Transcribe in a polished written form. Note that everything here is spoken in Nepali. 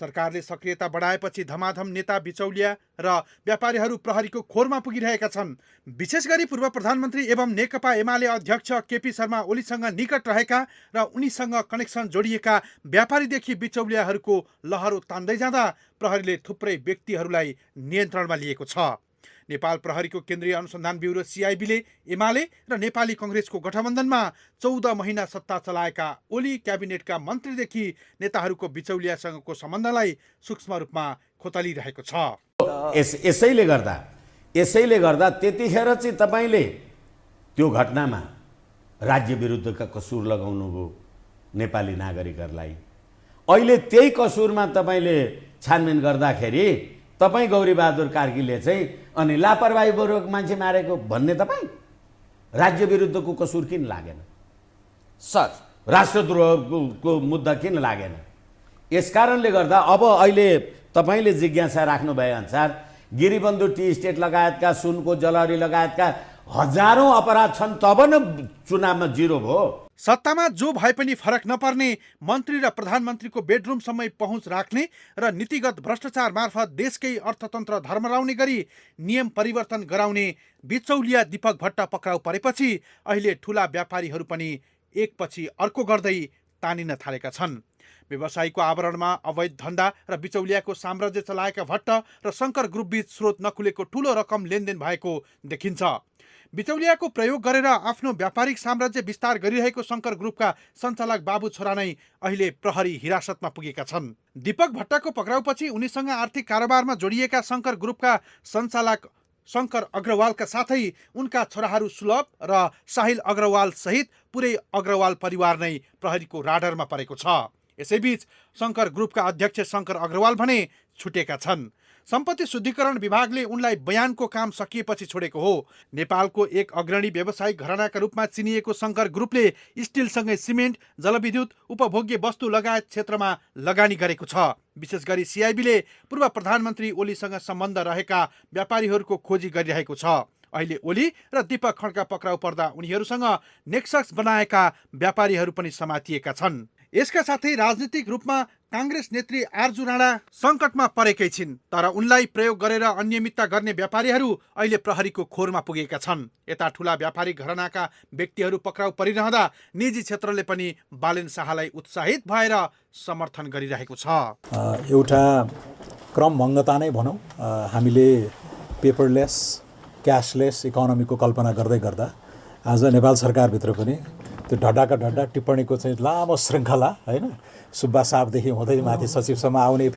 सरकारले सक्रियता बढाएपछि धमाधम नेता बिचौलिया र व्यापारीहरू प्रहरीको खोरमा पुगिरहेका छन्। विशेष गरी पूर्व प्रधानमन्त्री एवं नेकपा एमाले अध्यक्ष केपी शर्मा ओलीसँग निकट रहेका र उनीसँग कनेक्सन जोडिएका व्यापारीदेखि बिचौलियाहरूको लहरो तान्दै जाँदा प्रहरीले थुप्रै व्यक्तिहरूलाई नियन्त्रणमा लिएको छ। नेपाल प्रहरीको केन्द्रीय अनुसन्धान ब्युरो सिआइबीले एमाले र नेपाली कङ्ग्रेसको गठबन्धनमा 14 महिना सत्ता चलाएका ओली क्याबिनेटका मन्त्रीदेखि नेताहरूको बिचौलियासँगको सम्बन्धलाई सूक्ष्म रूपमा खोतलिरहेको छ। यसैले गर्दा त्यतिखेर चाहिँ तपाईँले त्यो घटनामा राज्य विरुद्धका कसुर लगाउनुभयो नेपाली नागरिकहरूलाई। अहिले त्यही कसुरमा तपाईँले छानबिन गर्दाखेरि तपाईँ गौरीबहादुर कार्कीले चाहिँ अनि लापरवाहीपूर्वक मान्छे मारेको भन्ने तपाईँ राज्य विरुद्धको कसुर किन लागेन सर? राष्ट्रद्रोहको मुद्दा किन लागेन? यस कारणले गर्दा अब अहिले तपाईँले जिज्ञासा राख्नु भए अनुसार गिरिबन्धु टी स्टेट लगायतका सुनको जलहरी लगायतका हजारौं अपराध छन्, तब न चुनावमा जिरो भयो। सत्तामा जो भए पनि फरक नपर्ने मन्त्री र प्रधानमन्त्रीको बेडरुमसम्मै पहुँच राख्ने र नीतिगत भ्रष्टाचार मार्फत देशकै अर्थतन्त्र धर्मराउने गरी नियम परिवर्तन गराउने बिचौलिया दीपक भट्ट पक्राउ परेपछि अहिले ठूला व्यापारीहरू पनि एकपछि अर्को गर्दै तानिन थालेका छन्। व्यवसायीको आवरणमा अवैध धन्दा र बिचौलियाको साम्राज्य चलाएका भट्ट र शङ्कर ग्रुपबीच स्रोत नखुलेको ठूलो रकम लेनदेन भएको देखिन्छ। बिचौलियाको प्रयोग गरेर आफ्नो व्यापारिक साम्राज्य विस्तार गरिरहेको शङ्कर ग्रुपका सञ्चालक बाबु छोरा नै अहिले प्रहरी हिरासतमा पुगेका छन्। दीपक भट्टको पक्राउपछि उनीसँग आर्थिक कारोबारमा जोडिएका शङ्कर ग्रुपका सञ्चालक शङ्कर अग्रवालका साथै उनका छोराहरू सुलभ र साहिल अग्रवाल सहित पुरै अग्रवाल परिवार नै प्रहरीको राडरमा परेको छ। यसैबीच शङ्कर ग्रुपका अध्यक्ष शङ्कर अग्रवाल भने छुटेका छन्। सम्पत्ति शुद्धिकरण विभागले उनलाई बयानको काम सकिएपछि छोडेको हो। नेपालको एक अग्रणी व्यावसायिक घरानाका रूपमा चिनिएको शङ्कर ग्रुपले स्टिलसँगै सिमेन्ट, जलविद्युत, उपभोग्य वस्तु लगायत क्षेत्रमा लगानी गरेको छ। विशेष गरी सिआइबीले पूर्व प्रधानमन्त्री ओलीसँग सम्बन्ध रहेका व्यापारीहरूको खोजी गरिरहेको छ। अहिले ओली र दीपक खड्का पक्राउ पर्दा उनीहरूसँग नेक्सस बनाएका व्यापारीहरू पनि समातिएका छन्। यसका साथै राजनीतिक रूपमा काङ्ग्रेस नेत्री आरजु राणा सङ्कटमा परेकै छिन्, तर उनलाई प्रयोग गरेर अनियमितता गर्ने व्यापारीहरू अहिले प्रहरीको खोरमा पुगेका छन्। यता ठूला व्यापारिक घरानाका व्यक्तिहरू पक्राउ परिरहँदा निजी क्षेत्रले पनि बालेन शाहलाई उत्साहित भएर समर्थन गरिरहेको छ। एउटा क्रमभङ्गता नै भनौँ, हामीले पेपरलेस क्यासलेस इकोनोमीको कल्पना गर्दै गर्दा आज नेपाल सरकारभित्र पनि त्यो ढड्डाका ढड्डा टिप्पणीको चाहिँ लामो श्रृङ्खला, होइन, सुब्बा साहबदेखि हुँदै माथि सचिवसम्म आउने